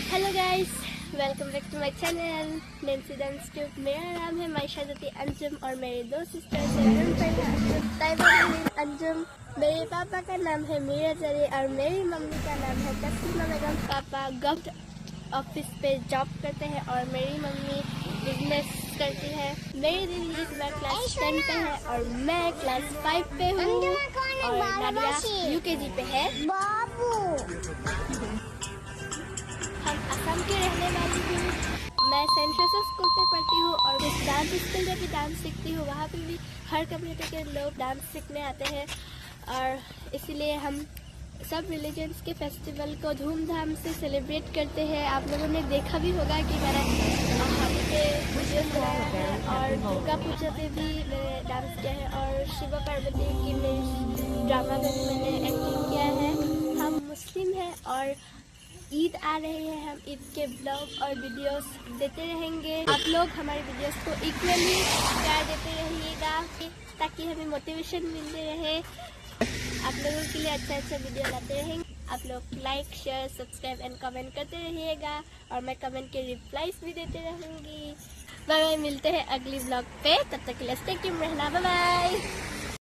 Hello guys, welcome back to my channel Nancy dance tube. मेरा नाम है मायशा जती अंजुम और मेरे दो सिस्टर्स हैं ताइबा अंजुम। मेरे पापा का नाम है मीरा जरी और मेरी मम्मी का नाम है तस्लीमा बेगम। पापा गवर्नमेंट ऑफिस पे जॉब करते हैं और मेरी मम्मी बिजनेस करती है। मेरी दीदी इस बार क्लास 10 पे है और मैं क्लास 5 पे हूँ और नादिया यूकेजी पे है। हम असम के रहने वाली हूँ। मैं सेंट जोसेफ स्कूल पे पढ़ती हूँ और उस डांस स्कूल में भी डांस सीखती हूँ। वहाँ पे भी हर कम्युनिटी के लोग डांस सीखने आते हैं और इसीलिए हम सब रिलीजन्स के फेस्टिवल को धूमधाम से सेलिब्रेट करते हैं। आप लोगों ने देखा भी होगा कि मैंने होली पे वीडियो बनाया है और दुर्गा पूजा पे भी मैंने डांस किया है और शिव पार्वती की ड्रामा में भी मैंने एक्टिंग किया है। हम मुस्लिम हैं और ईद आ रही है। हम ईद के ब्लॉग और वीडियोस देते रहेंगे। आप लोग हमारे वीडियोस को इक्वली प्यार देते रहिएगा ताकि हमें मोटिवेशन मिलते रहे। आप लोगों के लिए अच्छा वीडियो लाते रहेंगे। आप लोग like share subscribe and comment करते रहिएगा और मैं कमेंट के रिप्लाईज भी देते रहूँगी। बाय बाय, मिलते हैं अगली ब्लॉग पे। तब तक के लिए स्टे ट्यून्ड रहना। Bye bye.